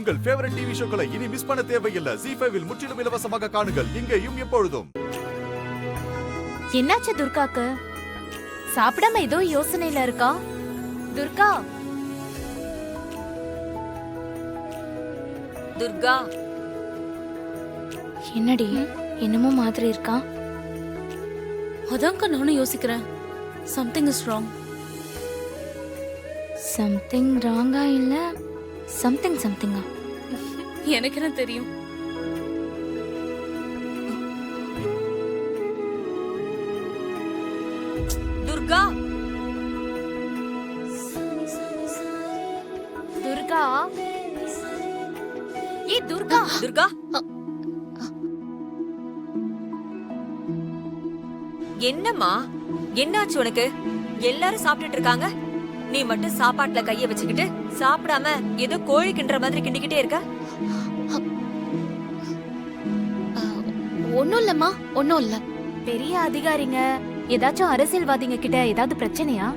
உங்கள் favourite TV ஷோக்களை இனி miss பண்ண தேவையில்லை. ZEE5 இல் முற்றிலும் இலவசமாக காணுங்கள். இங்கேயும் எப்பொழுதும். என்னாச்சு துர்காக்கு? சாப்பிடாம ஏதோ யோசனையில இருக்கா? துர்கா, துர்கா, என்னடி என்னமோ மாதிரி இருக்கா? அதான்க்கா நானும் யோசிக்கிறேன். Something is wrong. சம்திங் ராங்கா இல்ல சம்திங்கா? எனக்கு என்ன தெரியும்? துர்கா, துர்கா, ஏ துர்கா, துர்கா, என்னம்மா என்னாச்சு உனக்கு? எல்லாரும் சாப்பிட்டுட்டு இருக்காங்க, நீ மட்டும் சாப்பாட்டுல கைய வச்சுக்கிட்டு சாப்பிடாம ஏதோ கோழி கிண்டுற மாதிரி கிண்டிக்கிட்டே இருக்க. ஒன்னும் இல்லம்மா, ஒன்னும் இல்ல. பெரிய அதிகாரிங்க ஏதாச்சும் அரசியல்வாதிங்க கிட்ட ஏதாவது பிரச்சனையா?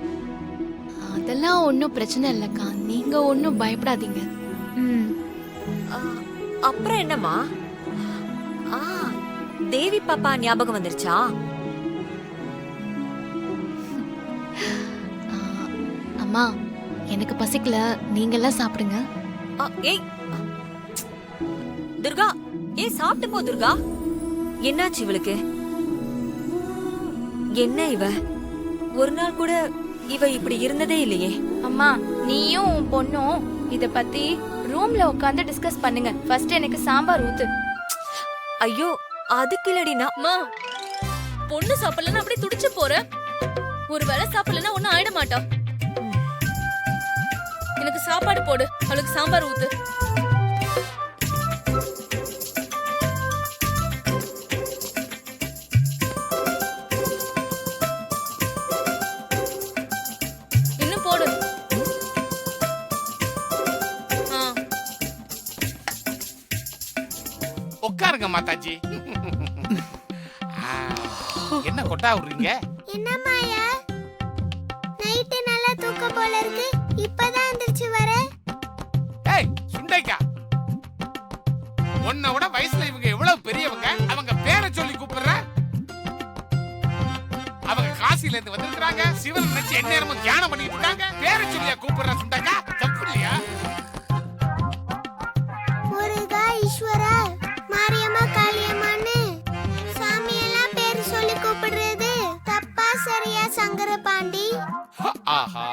அதெல்லாம் ஒன்னும் பிரச்சனை இல்லக்கா, நீங்க ஒன்னும் பயப்படாதீங்க. ஆ, அப்புறம் என்னம்மா? ஆ, தேவி பாப்பா ஞாபகம் வந்துருச்சா? அம்மா, எனக்கு பசிக்கல, நீங்க எல்லாம் சாப்பிடுங்க. ஏய் துர்கா, ஏய் சாப்பிட்டு போ துர்கா. என்னாச்சு இவளுக்கு? என்ன இவ? ஒரு நாள் கூட இவ இப்படி இருந்ததே இல்லையே. அம்மா, நீயும் உன் பொண்ணும் இத பத்தி ரூம்ல உட்கார்ந்து டிஸ்கஸ் பண்ணுங்க. ஃபர்ஸ்ட் எனக்கு சாம்பார் ஊத்து. ஐயோ, அதுக்கு இல்லடினா. அம்மா, பொண்ணு சாப்பிடலன்னா அப்படியே துடிச்சு போற. ஒரு வேளை சாப்பிடலன்னா ஒன்னும் ஆயிட மாட்டா. எனக்கு சாப்பாடு போடு, அவளுக்கு சாம்பார் ஊத்து. இன்னும் போடு. உட்காருங்க மாதாஜி. என்ன கொட்டா விடுறீங்க? என்ன மாயா, நைட்டு நல்லா தூக்க போல இருக்கு, இப்பதான் எந்திரிச்சு வர. ஏய் சுண்டைக்கா, உன்னை விட வயசுல இவங்க எவ்வளவு பெரியவங்க, அவங்க பேரை சொல்லி கூப்பிடுற. அவங்க காசில இருந்து வந்திருக்காங்க, சிவன் நினைச்சு எந்நேரமும் தியானம் பண்ணிட்டு இருக்காங்க, பேரை சொல்லியா கூப்பிடுற சுண்டைக்கா? தப்பு இல்லையா? முருகா, ஈஸ்வரா, மாரியம்மா, காளியம்மான்னு சாமியெல்லாம் பேரு சொல்லி கூப்பிடுறது தப்பா சரியா சங்கரபாண்டி? ஆஹா,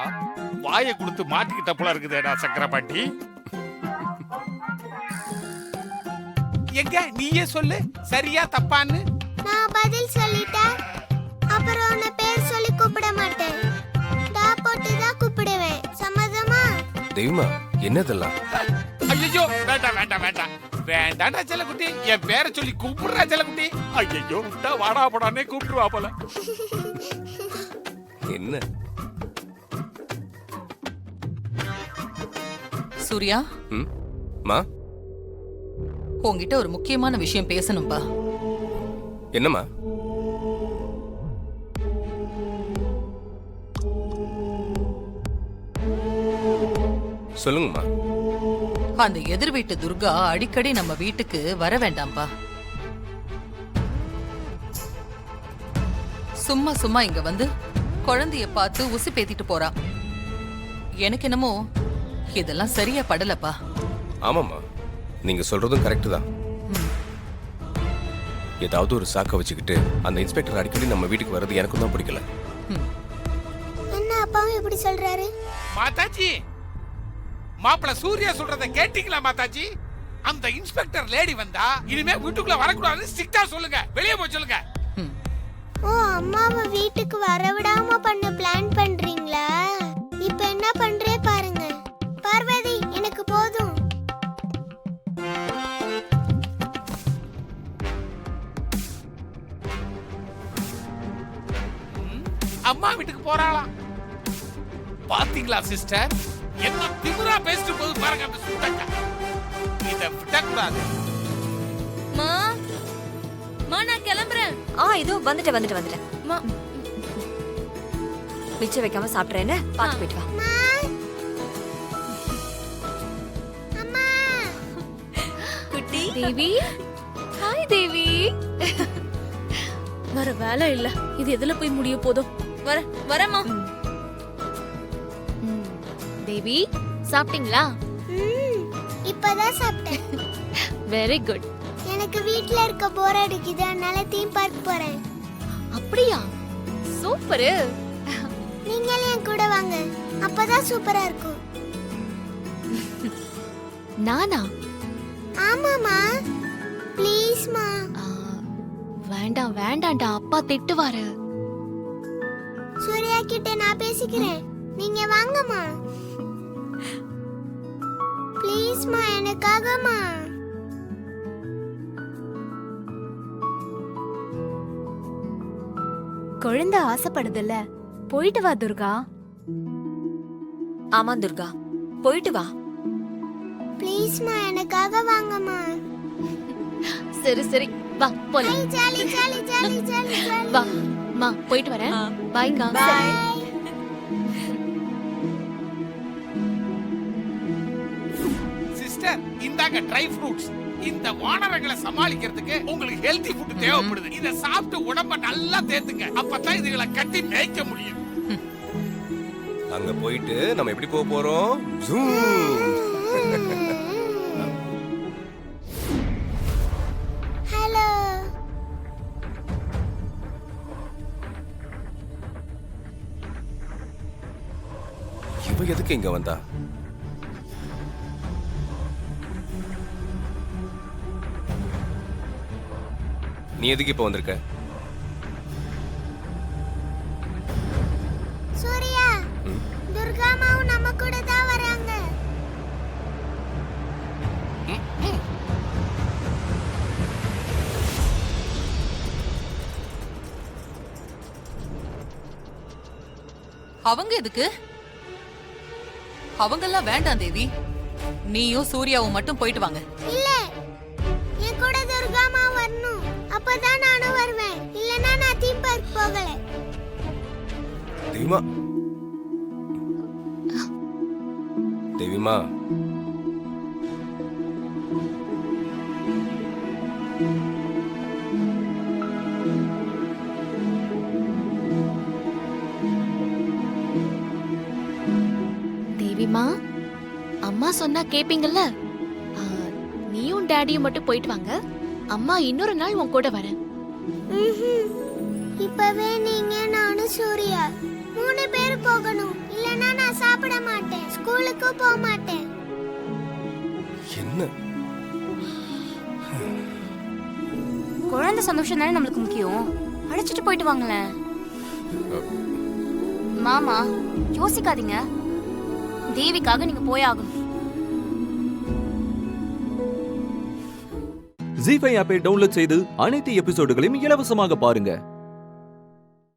வாயை கொடுத்து மாட்டிக்கிட்ட போல இருக்குதேடா சக்கரபாண்டி. எங்க நீயே சொல்லு, சரியா தப்பான்னு. நான் பதில் சொல்லிட்டேன், அப்புறம் உன்னை பேர் சொல்லி கூப்பிட மாட்டேன். டா போட்டு தான் கூப்பிடுவேன். சம்மதமா? தெய்வமா, என்னதெல்லாம்? ஐயோ, வேண்டாம் வேண்டாம் வேண்டாம் வேண்டாண்டா செல்லக்குட்டி, என் பேரை சொல்லி கூப்பிடுறா செல்லக்குட்டி. ஐயோ, விட்டா வாடா போடானே கூப்பிடுவா போல. என்ன சூர்யா, மா, உன்கிட்ட ஒரு முக்கியமான விஷயம் பேசணும்பா. என்னம்மா? சொல்லுங்கம்மா. அந்த எதிர் வீட்டு துர்கா அடிக்கடி நம்ம வீட்டுக்கு வர வேண்டாம்பா. சும்மா சும்மா இங்க வந்து குழந்தைய பார்த்து உசி பேத்திட்டு போறா. எனக்கு என்னமோ இதெல்லாம் சரியா படலப்பா. ஆமாம்மா, நீங்க சொல்றதும் கரெக்ட் தான். ஏதாவது ஒரு சாக்க வச்சுக்கிட்டு அந்த இன்ஸ்பெக்டர் அடிக்கடி நம்ம வீட்டுக்கு வர்றது எனக்கும் தான் பிடிக்கல. என்ன அப்பாவும் இப்படி சொல்றாரு? மாதாஜி, மாப்பிள சூர்யா சொல்றத கேட்டீங்களா மாதாஜி? அந்த இன்ஸ்பெக்டர் லேடி வந்தா இனிமே வீட்டுக்குள்ள வரக்கூடாதுன்னு ஸ்ட்ரிக்ட்டா சொல்லுங்க, வெளியே போய் சொல்லுங்க. ஓ, அம்மாவை வீட்டுக்கு வரவிடாம பண்ண பிளான் பண்றீங்களா? இப்ப என்ன பண்றே பாருங்க. பார்வதி, எனக்கு போதும். அம்மா வீட்டுக்கு போறாளாம். பாத்தீங்களா சிஸ்டர், என்ன திமிரா பேசிட்டு போது பாருங்க அந்த சுண்டக்கா. இத விடக்கூடாது. மா, நான் கிளம்புறேன். இதோ வந்துட்டேன். மிச்சம் வைக்காம சாப்பிட்றேன்னு பார்த்து போயிட்டு வா. அம்மா, தேவி ஹாய் தேவி. வர வேலை இல்ல, இது எதுல போய் முடிய போதும். வரேம்மா. தேவி சாப்பிட்டீங்களா? இப்பதான் சாப்பிட்டேன். Very good. எனக்கு வீட்ல இருக்க போர் அடிக்குது, அதனால தீம் பார்க் போறேன். அப்படியா? சூப்பர். நீங்களும் என் கூட வாங்க, அப்பதான் சூப்பரா இருக்கும். நானா? ஆமாமா, ப்ளீஸ்மா. வேண்டாம் வேண்டாம்டா, அப்பா திட்டுவாரு. சூர்யா கிட்ட நான் பேசிக்கிறேன், நீங்க வாங்கம்மா. ப்ளீஸ்மா, எனக்காகமா. குழந்தை ஆசைப்படுதுல்ல, போயிட்டு வா துர்கா. ஆமா துர்கா, போயிட்டு வா. ப்ளீஸ்மா, எனக்காக வாங்கம்மா. சரி சரி வா போலாம். Jolly jolly jolly jolly jolly. வா மா, போயிட்டு வரேன். பாய்ங்க. பை. சிஸ்டர், இந்தாங்க ட்ரை ஃப்ரூட்ஸ். இந்த வானரங்களை சமாளிக்கிறதுக்கு உங்களுக்கு ஹெல்தி ஃபுட் தேவைப்படுது. இத சாப்பிட்டு உடம்ப நல்லா தேத்துங்க, அப்பதான் இதுகளை கட்டி மேய்க்க முடியும். அங்க போயிட்டு நம்ம எப்படி போக போறோம்? ஜூம். ஹலோ. இவ எதுக்கு இங்க வந்தா? நீ எதுக்கு இப்ப வந்திருக்க? சூர்யா, துர்காமாவும் நம்ம கூட தான் வராங்க. அவங்க எதுக்கு? அவங்கெல்லாம் வேண்டாம் தேவி. நீயும் சூர்யாவும் மட்டும் போயிட்டு வாங்க. இல்ல, என் கூட துர்காமா வரணும், அப்பதான் நானும் வருவேன். இல்லனா நான் தீம் பார்க் போகல. தேவிமா, தேவிமா, தேவிமா, அம்மா சொன்னா கேப்பீங்கல்ல? நீயும் டாடியும் மட்டும் போயிட்டு வாங்க. அம்மா இன்னொரு நாள் உன் கூட வரேன். இப்பவே நீங்க நானும் சூர்யா 3 பேர் போகணும். இல்லனா நான் சாப்பிட மாட்டேன், ஸ்கூலுக்கு போக மாட்டேன். என்ன குழந்தை சந்தோஷம் தானே நம்மளுக்கு முக்கியம். அழைச்சிட்டு போயிட்டு வாங்களேன். மாமா, யோசிக்காதீங்க. தேவிக்காக நீங்க போயாகணும். ஜீ5 ஆப்பை டவுன்லோட் செய்து அனைத்து எபிசோடுகளையும் இலவசமாக பாருங்க.